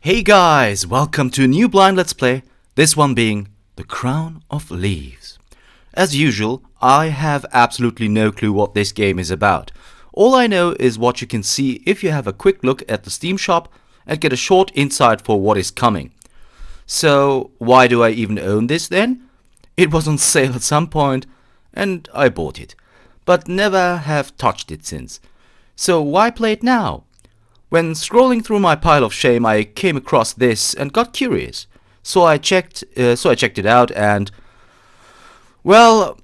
Hey guys, welcome to a new blind let's play, this one being The Crown of Leaves. As usual, I have absolutely no clue what this game is about. All I know is what you can see if you have a quick look at the Steam shop and get a short insight for what is coming. So why do I even own this then? It was on sale at some point and I bought it, but never have touched it since. So why play it now? When scrolling through my pile of shame, I came across this and got curious. So I checked it out, and well,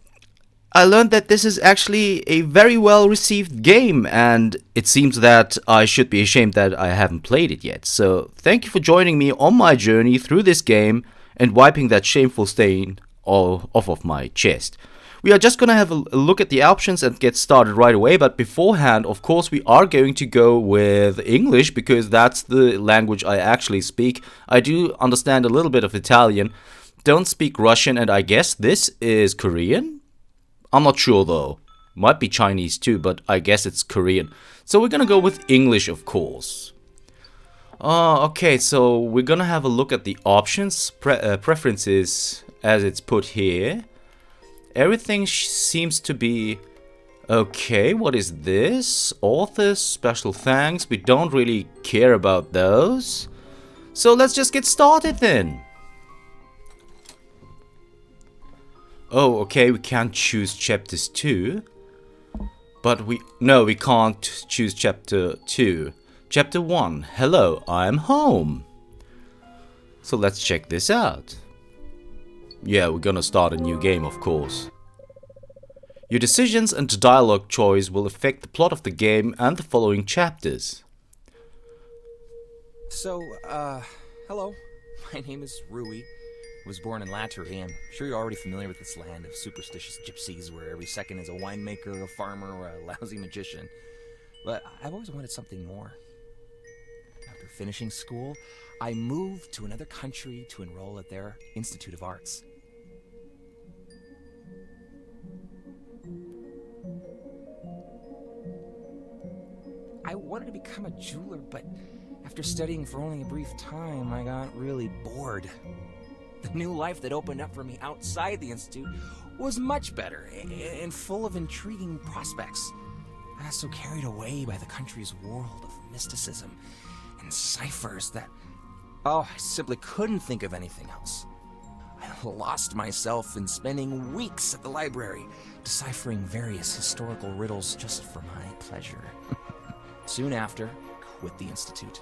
I learned that this is actually a very well received game, and it seems that I should be ashamed that I haven't played it yet. So thank you for joining me on my journey through this game and wiping that shameful stain off of my chest. We are just gonna have a look at the options and get started right away, but beforehand, of course, we are going to go with English because that's the language I actually speak. I do understand a little bit of Italian, don't speak Russian, and I guess this is Korean? I'm not sure though. Might be Chinese too, but I guess it's Korean. So we're gonna go with English, of course. Okay, so we're gonna have a look at the options, preferences as it's put here. Everything seems to be okay. What is this? Authors, special thanks. We don't really care about those. So let's just get started then. Oh, okay, we can't choose chapters 2. But we can't choose chapter 2. Chapter 1. Hello, I'm home. So let's check this out. Yeah, we're gonna start a new game, of course. Your decisions and dialogue choice will affect the plot of the game and the following chapters. So, hello. My name is Roui. I was born in Lattery. I'm sure you're already familiar with this land of superstitious gypsies where every second is a winemaker, a farmer, or a lousy magician. But I've always wanted something more. After finishing school, I moved to another country to enroll at their Institute of Arts. I wanted to become a jeweler, but after studying for only a brief time, I got really bored. The new life that opened up for me outside the Institute was much better and full of intriguing prospects. I got so carried away by the country's world of mysticism and ciphers that, I simply couldn't think of anything else. I lost myself in spending weeks at the library, deciphering various historical riddles just for my pleasure. Soon after, I quit the Institute.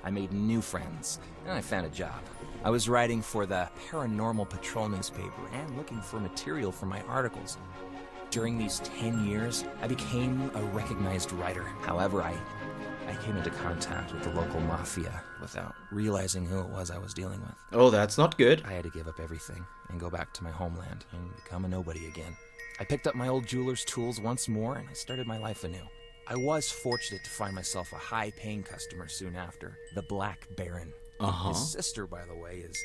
I made new friends, and I found a job. I was writing for the Paranormal Patrol newspaper and looking for material for my articles. During these 10 years, I became a recognized writer. However, I came into contact with the local mafia without realizing who it was I was dealing with. Oh, that's not good. I had to give up everything and go back to my homeland and become a nobody again. I picked up my old jeweler's tools once more and I started my life anew. I was fortunate to find myself a high-paying customer soon after, the Black Baron. His sister, by the way, is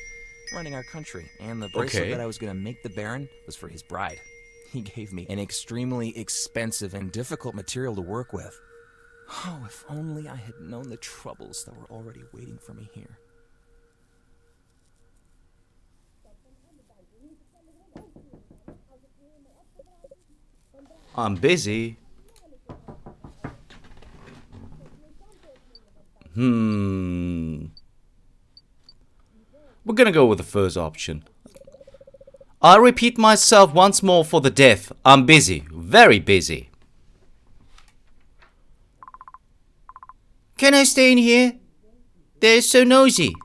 running our country, and the bracelet that I was going to make the Baron was for his bride. He gave me an extremely expensive and difficult material to work with. Oh, if only I had known the troubles that were already waiting for me here. I'm busy. We're gonna go with the first option. I'll repeat myself once more for the deaf. I'm busy. Very busy. Can I stay in here? They're so noisy.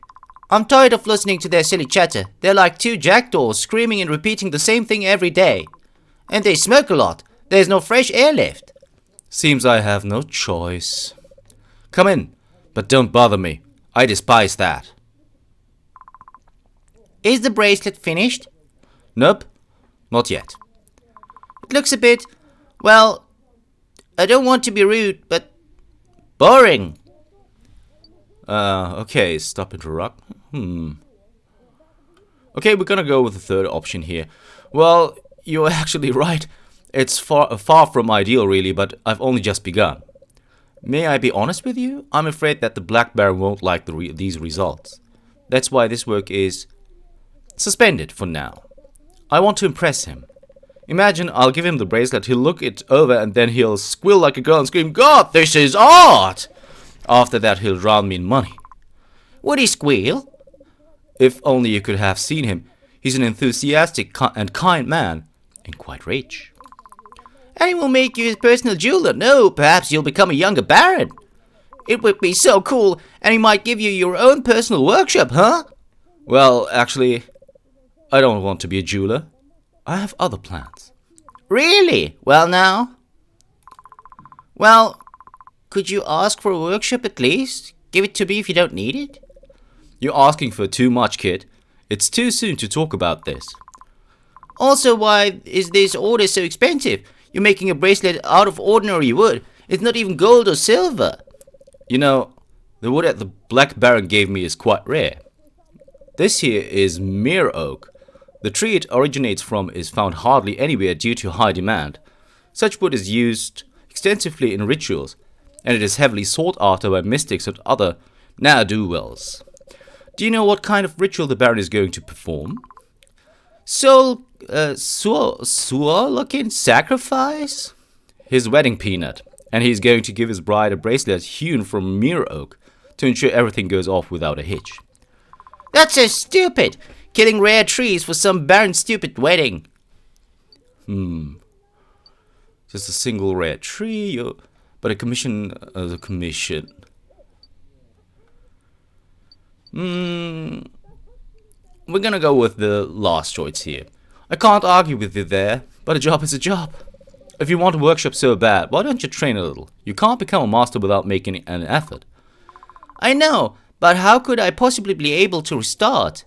I'm tired of listening to their silly chatter. They're like two jackdaws screaming and repeating the same thing every day. And they smoke a lot. There's no fresh air left. Seems I have no choice. Come in, but don't bother me. I despise that. Is the bracelet finished? Nope, not yet. It looks a bit, well, I don't want to be rude, but boring. Okay, stop interrupt. Okay, we're gonna go with the third option here. Well, you're actually right. It's far from ideal, really, but I've only just begun. May I be honest with you? I'm afraid that the Black Baron won't like these results. That's why this work is suspended for now. I want to impress him. Imagine I'll give him the bracelet, he'll look it over, and then he'll squeal like a girl and scream, "God, this is art!" After that, he'll drown me in money. Would he squeal? If only you could have seen him. He's an enthusiastic and kind man, and quite rich. And he will make you his personal jeweler. No, perhaps you'll become a younger baron. It would be so cool, and he might give you your own personal workshop, huh? Well, actually, I don't want to be a jeweler. I have other plans. Really? Well, now? Well, could you ask for a workshop at least? Give it to me if you don't need it. You're asking for too much, kid. It's too soon to talk about this. Also, why is this order so expensive? You're making a bracelet out of ordinary wood. It's not even gold or silver. You know, the wood that the Black Baron gave me is quite rare. This here is mere oak. The tree it originates from is found hardly anywhere due to high demand. Such wood is used extensively in rituals, and it is heavily sought after by mystics and other ne'er-do-wells. Do you know what kind of ritual the Baron is going to perform? Looking sacrifice? His wedding peanut, and he's going to give his bride a bracelet hewn from mere oak to ensure everything goes off without a hitch. That's so stupid! Killing rare trees for some barren stupid wedding. Just a single rare tree, but a commission. We're gonna go with the last choice here. I can't argue with you there, but a job is a job. If you want a workshop so bad, why don't you train a little? You can't become a master without making an effort. I know, but how could I possibly be able to restart?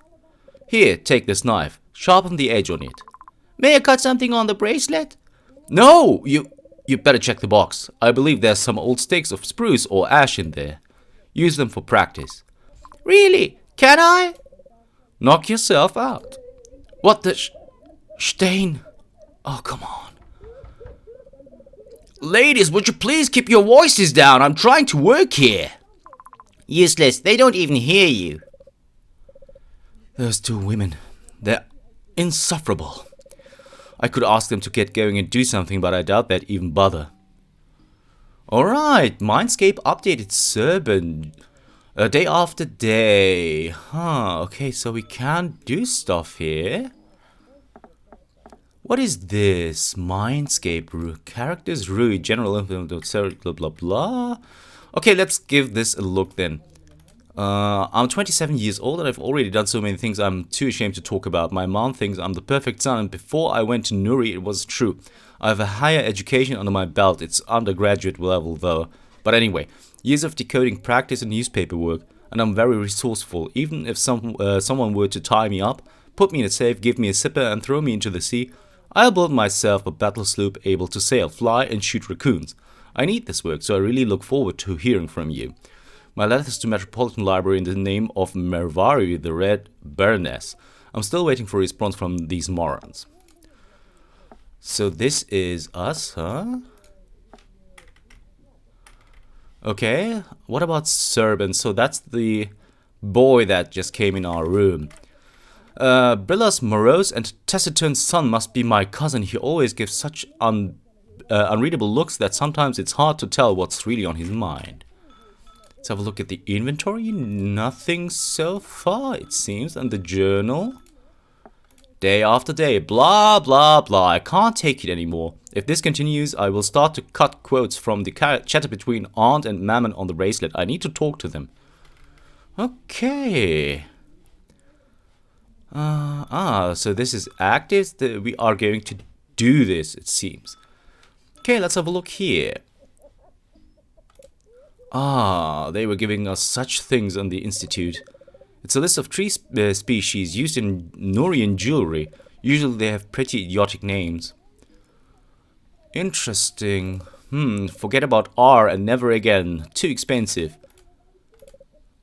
Here, take this knife. Sharpen the edge on it. May I cut something on the bracelet? No! You better check the box. I believe there's some old sticks of spruce or ash in there. Use them for practice. Really? Can I? Knock yourself out. What the Stein? Oh, come on. Ladies, would you please keep your voices down? I'm trying to work here. Useless. They don't even hear you. Those two women. They're insufferable. I could ask them to get going and do something, but I doubt they'd even bother. Alright, Mindscape updated Serban. Day after day. Okay, so we can do stuff here. What is this? Mindscape. Characters, Roui, general info, blah blah blah. Okay, let's give this a look then. I'm 27 years old and I've already done so many things I'm too ashamed to talk about. My mom thinks I'm the perfect son, and before I went to Nuri it was true. I have a higher education under my belt. It's undergraduate level though. But anyway, years of decoding practice and newspaper work, and I'm very resourceful. Even if someone were to tie me up, put me in a safe, give me a zipper and throw me into the sea, I'll build myself a battle sloop able to sail, fly and shoot raccoons. I need this work, so I really look forward to hearing from you. My letters to Metropolitan Library in the name of Mervari, the Red Baroness. I'm still waiting for a response from these morons. So this is us, huh? Okay, what about Serban? So that's the boy that just came in our room. Brilla's morose and taciturn son must be my cousin. He always gives such unreadable looks that sometimes it's hard to tell what's really on his mind. Let's have a look at the inventory. Nothing so far, it seems. And the journal. Day after day. Blah, blah, blah. I can't take it anymore. If this continues, I will start to cut quotes from the chatter between Aunt and Mammon on the bracelet. I need to talk to them. Okay. So this is active. We are going to do this, it seems. Okay, let's have a look here. They were giving us such things on the Institute. It's a list of tree species used in Nurian jewelry. Usually they have pretty idiotic names. Interesting. Forget about R and never again. Too expensive.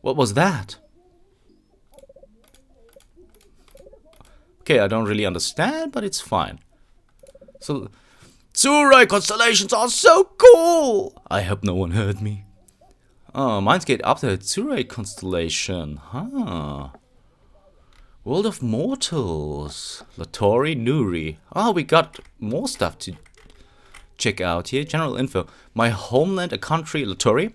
What was that? Okay, I don't really understand, but it's fine. So, Surai constellations are so cool! I hope no one heard me. Oh, mine's get up there. Tsurai constellation. Huh. World of Mortals. Latori, Nuri. Oh, we got more stuff to check out here. General info. My homeland, a country, Latori.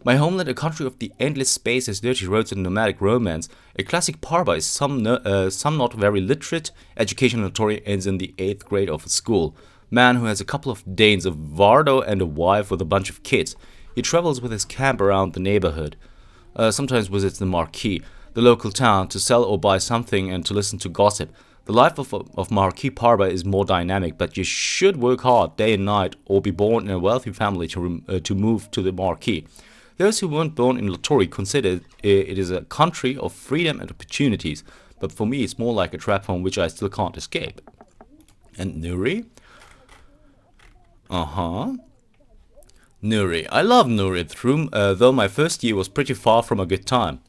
My homeland, a country of the endless spaces, dirty roads, and nomadic romance. A classic parba is some not very literate. Education Latori ends in the 8th grade of a school. Man who has a couple of Danes, a Vardo, and a wife with a bunch of kids. He travels with his camp around the neighborhood. Sometimes visits the marquee, the local town, to sell or buy something and to listen to gossip. The life of Marquis Parba is more dynamic, but you should work hard day and night or be born in a wealthy family to move to the Marquis. Those who weren't born in Latori consider it is a country of freedom and opportunities, but for me it's more like a trap from which I still can't escape. And Nuri? Nuri. I love Nuri, though my first year was pretty far from a good time.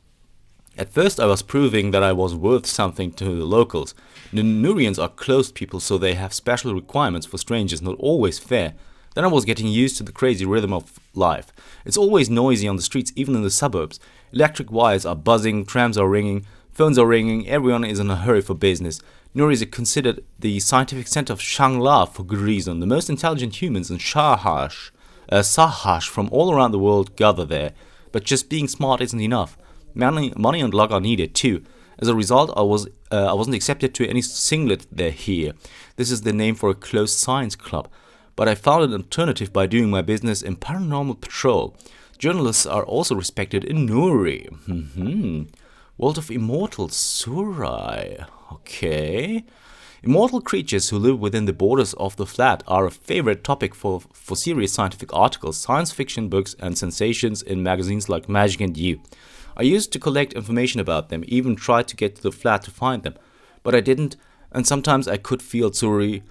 At first I was proving that I was worth something to the locals. The Nurians are closed people, so they have special requirements for strangers, not always fair. Then I was getting used to the crazy rhythm of life. It's always noisy on the streets, even in the suburbs. Electric wires are buzzing, trams are ringing, phones are ringing, everyone is in a hurry for business. Nuri is considered the scientific center of Shangla for good reason. The most intelligent humans in Sahash from all around the world gather there. But just being smart isn't enough. Money and luck are needed too. As a result, I wasn't accepted to any singlet there here. This is the name for a closed science club. But I found an alternative by doing my business in paranormal patrol. Journalists are also respected in Nuri. World of Immortals, Surai. Okay. Immortal creatures who live within the borders of the flat are a favorite topic for serious scientific articles, science fiction books, and sensations in magazines like Magic and You. I used to collect information about them, even tried to get to the flat to find them. But I didn't, and sometimes I could feel Tsurai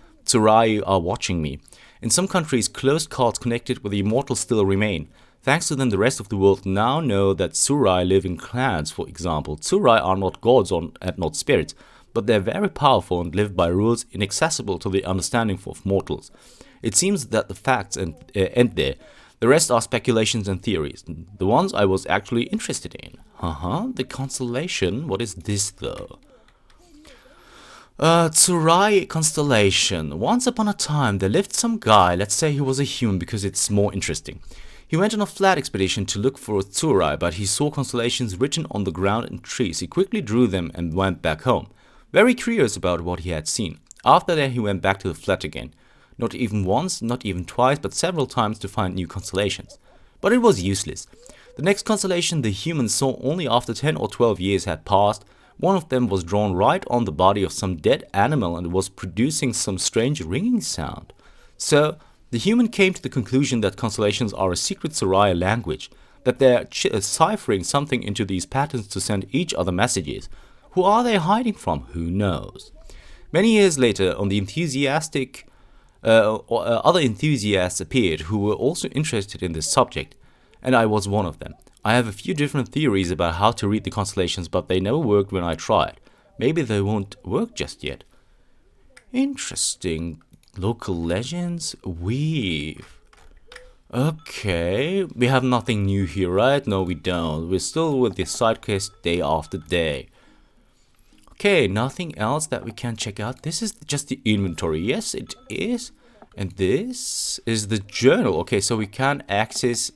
are watching me. In some countries, closed cults connected with the immortals still remain. Thanks to them, the rest of the world now know that Tsurai live in clans, for example. Tsurai are not gods and not spirits, but they're very powerful and live by rules inaccessible to the understanding of mortals. It seems that the facts end there. The rest are speculations and theories, the ones I was actually interested in. The constellation, what is this though? Tsurai constellation. Once upon a time there lived some guy, let's say he was a human because it's more interesting. He went on a flat expedition to look for Tsurai, but he saw constellations written on the ground and trees. He quickly drew them and went back home, very curious about what he had seen. After that he went back to the flat again. Not even once, not even twice, but several times to find new constellations. But it was useless. The next constellation the humans saw only after 10 or 12 years had passed. One of them was drawn right on the body of some dead animal and was producing some strange ringing sound. So, the human came to the conclusion that constellations are a secret Soraya language, that they're ciphering something into these patterns to send each other messages. Who are they hiding from? Who knows? Many years later, on the other enthusiasts appeared who were also interested in this subject, and I was one of them. I have a few different theories about how to read the constellations, but they never worked when I tried. Maybe they won't work just yet. Interesting. Local legends? Weave. Okay, we have nothing new here, right? No, we don't. We're still with the side quest day after day. Okay, nothing else that we can check out. This is just the inventory. Yes, it is. And this is the journal. Okay, so we can access,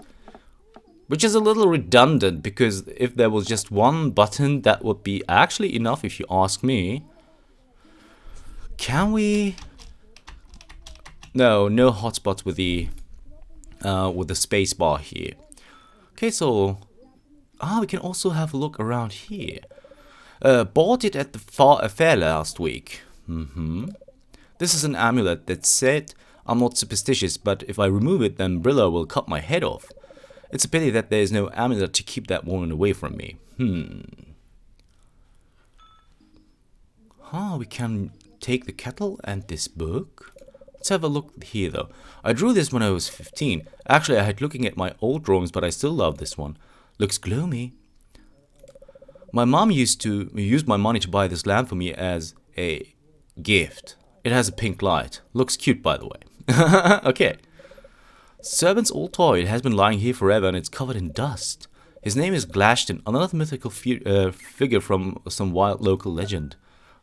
which is a little redundant because if there was just one button, that would be actually enough if you ask me. Can we? No hotspots with the space bar here. Okay, so we can also have a look around here. Bought it at the fair last week. This is an amulet that said I'm not superstitious, but if I remove it, then Brilla will cut my head off. It's a pity that there is no amulet to keep that woman away from me. We can take the kettle and this book. Let's have a look here though. I drew this when I was 15. Actually, I had looking at my old drawings, but I still love this one. Looks gloomy. My mom used my money to buy this lamp for me as a gift. It has a pink light. Looks cute, by the way. Okay. Serban's old toy. It has been lying here forever and it's covered in dust. His name is Glashton, another mythical figure from some wild local legend.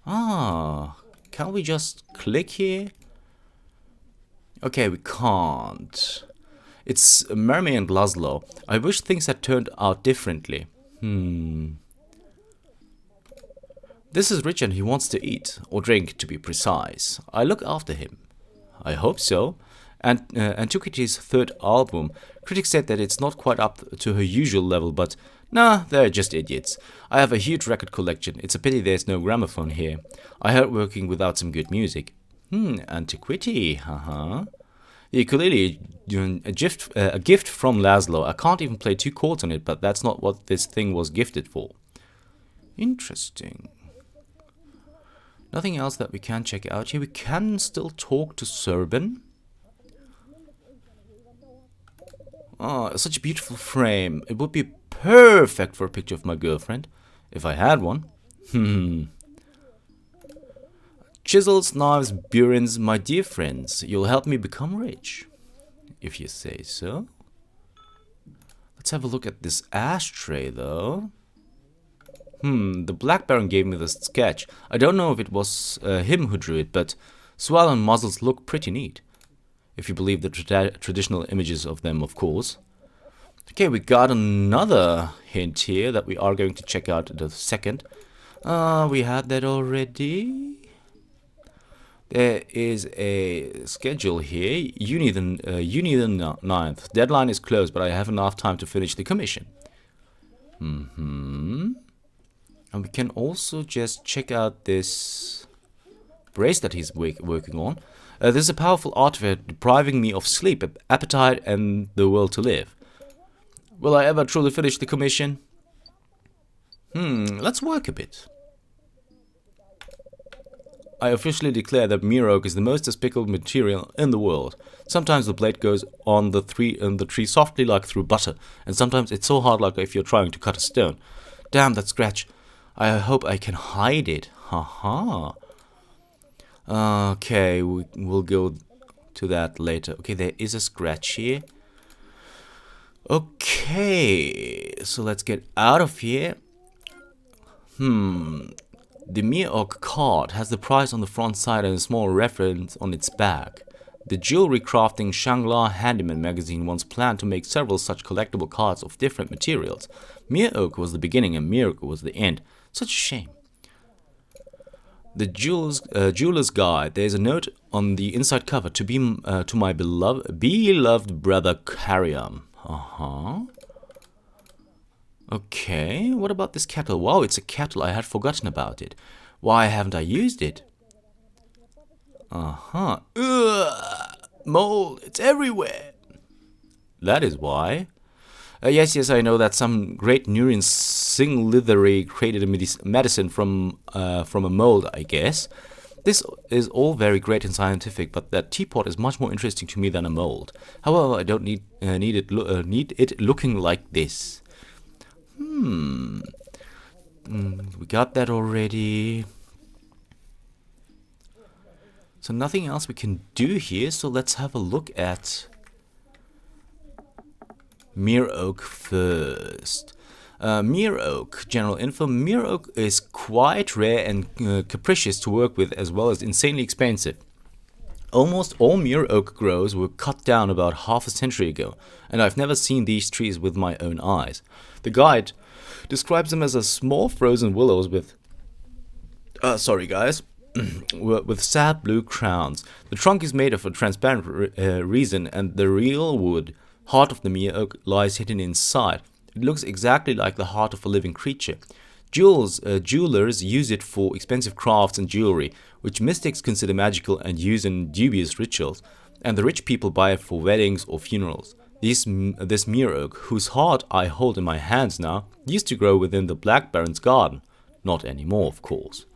Ah, can we just click here? Okay, we can't. It's Mermy and Laszlo. I wish things had turned out differently. This is Rich and he wants to eat, or drink to be precise. I look after him. I hope so. And Antiquity's third album, critics said that it's not quite up to her usual level, but nah, they're just idiots. I have a huge record collection. It's a pity there's no gramophone here. I hate working without some good music. Antiquity, The ukulele, a gift from Laszlo. I can't even play 2 chords on it, but that's not what this thing was gifted for. Interesting. Nothing else that we can check out here. We can still talk to Serban. Oh, such a beautiful frame. It would be perfect for a picture of my girlfriend, if I had one. Chisels, knives, burins, my dear friends, you'll help me become rich. If you say so. Let's have a look at this ashtray, though. The Black Baron gave me the sketch. I don't know if it was him who drew it, but swallow and muzzles look pretty neat. If you believe the traditional images of them, of course. Okay, we got another hint here that we are going to check out in a second. We had that already. There is a schedule here. Uni the 9th. Deadline is closed, but I have enough time to finish the commission. And we can also just check out this bracelet he's working on. This is a powerful artifact depriving me of sleep, appetite, and the will to live. Will I ever truly finish the commission? Let's work a bit. I officially declare that mere oak is the most despicable material in the world. Sometimes the blade goes on the tree softly like through butter, and sometimes it's so hard like if you're trying to cut a stone. Damn, that scratch. I hope I can hide it. Haha. Okay, we'll go to that later. Okay, there is a scratch here. Okay, so let's get out of here. The mere oak card has the price on the front side and a small reference on its back. The jewelry crafting Shangri-La Handyman magazine once planned to make several such collectible cards of different materials. Mere oak was the beginning and mere oak was the end. Such a shame. The jeweler's guide. There's a note on the inside cover to my beloved brother Cariam. Okay, what about this kettle? Wow, it's a kettle. I had forgotten about it. Why haven't I used it? Ugh, mold, it's everywhere. That is why. Yes, I know that some great Nurian Singlithery created a medicine from a mold, I guess. This is all very great and scientific, but that teapot is much more interesting to me than a mold. However, I don't need it looking like this. We got that already. So nothing else we can do here, so let's have a look at mere oak first. Mere oak, general info. Mere oak is quite rare and capricious to work with, as well as insanely expensive. Almost all mere oak groves were cut down about half a century ago, and I've never seen these trees with my own eyes. The guide describes them as a small frozen willows with with sad blue crowns. The trunk is made of a transparent resin, and the real wood, heart of the mere oak, lies hidden inside. It looks exactly like the heart of a living creature. Jewelers use it for expensive crafts and jewelry, which mystics consider magical and use in dubious rituals, and the rich people buy it for weddings or funerals. This mere oak, whose heart I hold in my hands now, used to grow within the Black Baron's garden. Not anymore, of course.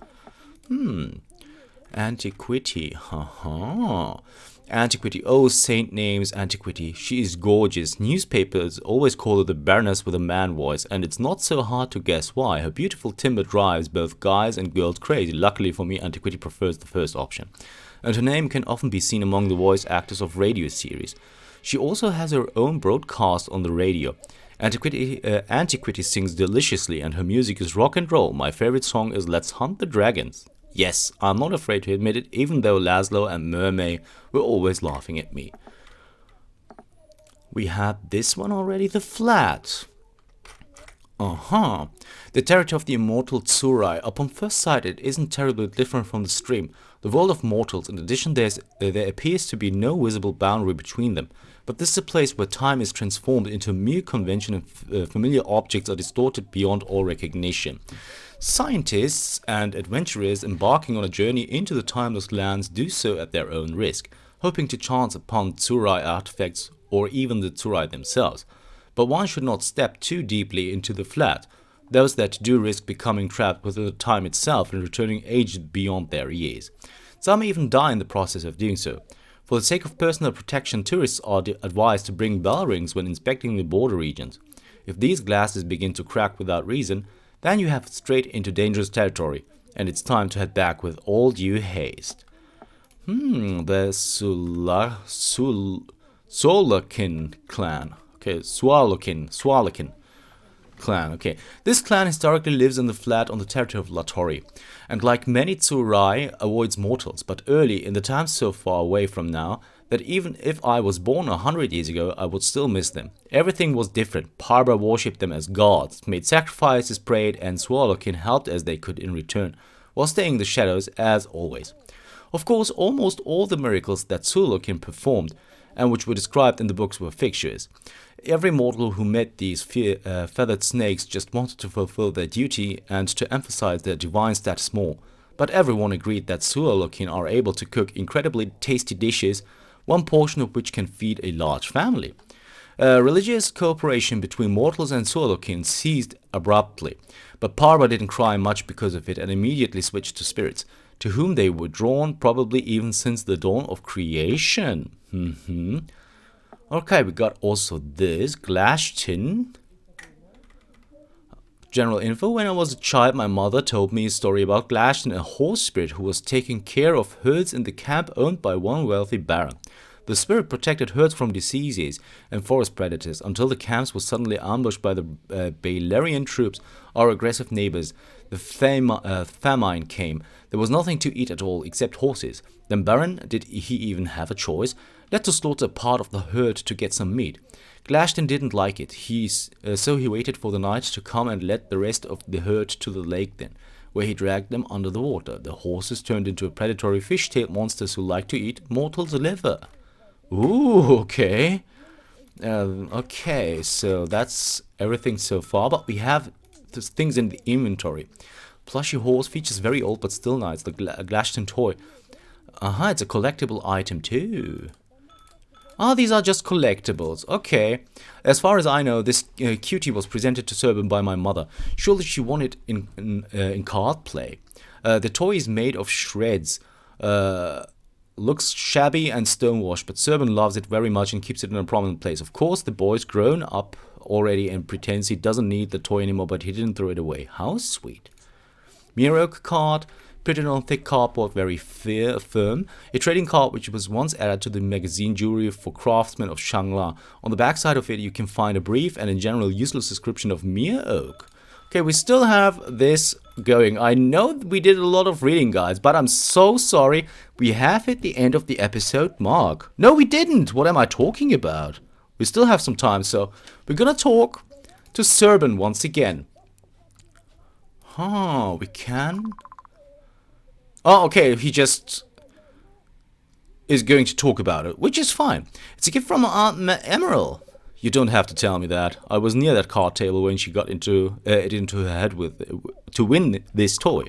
Antiquity. Antiquity. Oh, saint names Antiquity. She is gorgeous. Newspapers always call her the Baroness with a man voice, and it's not so hard to guess why. Her beautiful timber drives both guys and girls crazy. Luckily for me, Antiquity prefers the first option. And her name can often be seen among the voice actors of radio series. She also has her own broadcast on the radio. Antiquity sings deliciously and her music is rock and roll. My favorite song is Let's Hunt the Dragons. Yes, I'm not afraid to admit it, even though Laszlo and Mermaid were always laughing at me. We had this one already, the flat. The territory of the immortal Tsurai. Upon first sight, it isn't terribly different from the stream, the world of mortals. In addition, there appears to be no visible boundary between them. But this is a place where time is transformed into mere convention and familiar objects are distorted beyond all recognition. Scientists and adventurers embarking on a journey into the timeless lands do so at their own risk, hoping to chance upon Tsurai artifacts or even the Tsurai themselves. But one should not step too deeply into the flat. Those that do risk becoming trapped within the time itself and returning aged beyond their years. Some even die in the process of doing so. For the sake of personal protection, tourists are advised to bring bell rings when inspecting the border regions. If these glasses begin to crack without reason, then you have straight into dangerous territory, and it's time to head back with all due haste. The Swalokin clan. Okay, Swalokin clan. Okay, this clan historically lives in the flat on the territory of Latori, and like many Tsurai, avoids mortals, but early in the time so far away from now, that even if I was born 100 years ago, I would still miss them. Everything was different. Parba worshipped them as gods, made sacrifices, prayed, and Swalokin helped as they could in return, while staying in the shadows as always. Of course, almost all the miracles that Swalokin performed, and which were described in the books, were fictitious. Every mortal who met these feathered snakes just wanted to fulfill their duty and to emphasize their divine status more. But everyone agreed that Swalokin are able to cook incredibly tasty dishes, one portion of which can feed a large family. Religious cooperation between mortals and Swalokin ceased abruptly, but Parva didn't cry much because of it and immediately switched to spirits, to whom they were drawn probably even since the dawn of creation. Okay, we got also this, Glashtin. General info: when I was a child, my mother told me a story about Glashtin, a horse spirit who was taking care of herds in the camp owned by one wealthy baron. The spirit protected herds from diseases and forest predators until the camps were suddenly ambushed by the Balerian troops, our aggressive neighbors. The famine came. There was nothing to eat at all except horses. Then Baron, did he even have a choice, had to slaughter a part of the herd to get some meat. Glashtin didn't like it, so he waited for the night to come and led the rest of the herd to the lake then, where he dragged them under the water. The horses turned into predatory fish-tailed monsters who like to eat mortals' liver. Ooh, okay. Okay, so that's everything so far, but we have things in the inventory. Plushy horse features very old but still nice, the Glashtin toy. It's a collectible item too. These are just collectibles. Okay. As far as I know, this cutie was presented to Serban by my mother. Surely she won it in card play. The toy is made of shreds. Looks shabby and stonewashed, but Serban loves it very much and keeps it in a prominent place. Of course, the boy's grown up already and pretends he doesn't need the toy anymore, but he didn't throw it away. How sweet. Miro card, printed on thick cardboard, very firm. A trading card which was once added to the magazine jewelry for craftsmen of Shangla. On the back side of it you can find a brief and in general useless description of mere oak. Okay, we still have this going. I know we did a lot of reading, guys, but I'm so sorry. We have hit the end of the episode mark. No, we didn't. What am I talking about? We still have some time, so we're gonna talk to Serban once again. We can... okay, he just is going to talk about it, which is fine. It's a gift from Aunt Emerald. You don't have to tell me that. I was near that card table when she got into her head to win this toy.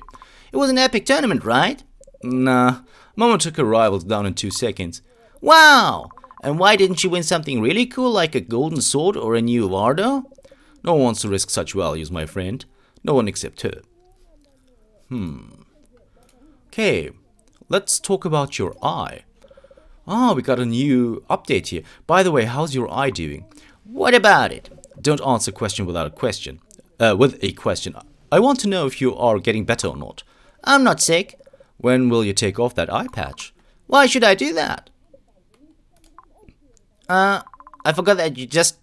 It was an epic tournament, right? Nah, Mama took her rivals down in 2 seconds. Wow! And why didn't she win something really cool like a golden sword or a new Vardo? No one wants to risk such values, my friend. No one except her. Okay, let's talk about your eye. We got a new update here. By the way, how's your eye doing? What about it? Don't answer a question without a question. With a question. I want to know if you are getting better or not. I'm not sick. When will you take off that eye patch? Why should I do that? I forgot that you just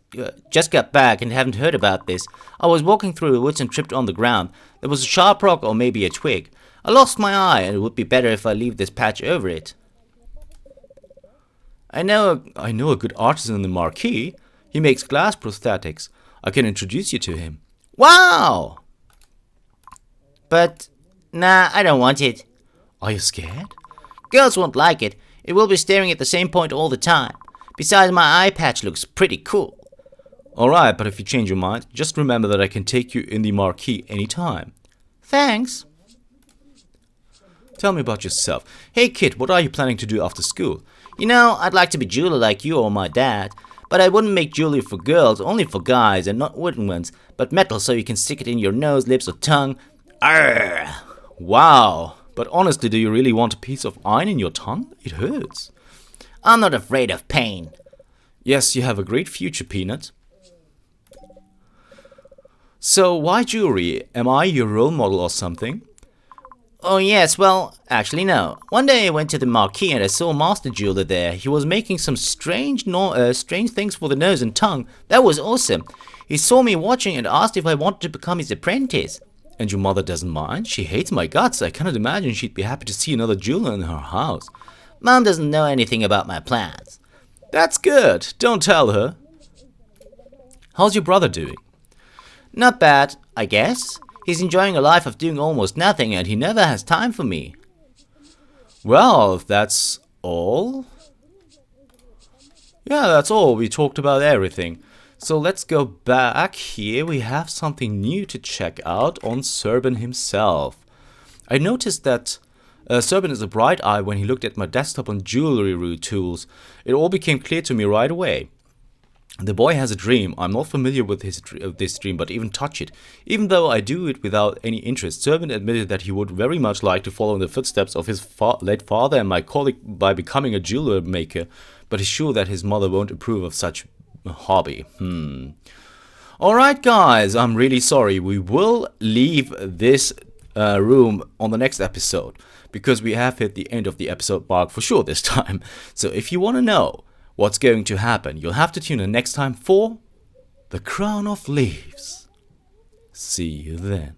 got back and haven't heard about this. I was walking through the woods and tripped on the ground. There was a sharp rock or maybe a twig. I lost my eye, and it would be better if I leave this patch over it. I know a good artisan in the Marquis. He makes glass prosthetics. I can introduce you to him. Wow! But, nah, I don't want it. Are you scared? Girls won't like it. It will be staring at the same point all the time. Besides, my eye patch looks pretty cool. Alright, but if you change your mind, just remember that I can take you in the Marquis anytime. Thanks. Tell me about yourself. Hey kid, what are you planning to do after school? You know, I'd like to be jeweler like you or my dad. But I wouldn't make jewelry for girls, only for guys, and not wooden ones, but metal so you can stick it in your nose, lips, or tongue. Arrgh! Wow. But honestly, do you really want a piece of iron in your tongue? It hurts. I'm not afraid of pain. Yes, you have a great future, Peanut. So, why jewelry? Am I your role model or something? Oh yes, well, actually no. One day I went to the Marquis and I saw a master jeweler there. He was making some strange things for the nose and tongue. That was awesome. He saw me watching and asked if I wanted to become his apprentice. And your mother doesn't mind? She hates my guts. I cannot imagine she'd be happy to see another jeweler in her house. Mom doesn't know anything about my plans. That's good. Don't tell her. How's your brother doing? Not bad, I guess. He's enjoying a life of doing almost nothing and he never has time for me. Well, if that's all... Yeah, that's all. We talked about everything. So let's go back here. We have something new to check out on Serban himself. I noticed that Serban is a bright eye when he looked at my desktop on jewelry tools. It all became clear to me right away. The boy has a dream. I'm not familiar with this dream, but even touch it. Even though I do it without any interest, Serban admitted that he would very much like to follow in the footsteps of his late father and my colleague by becoming a jeweler maker, but he's sure that his mother won't approve of such a hobby. Alright guys, I'm really sorry. We will leave this room on the next episode, because we have hit the end of the episode mark for sure this time. So if you want to know what's going to happen, you'll have to tune in next time for The Crown of Leaves. See you then.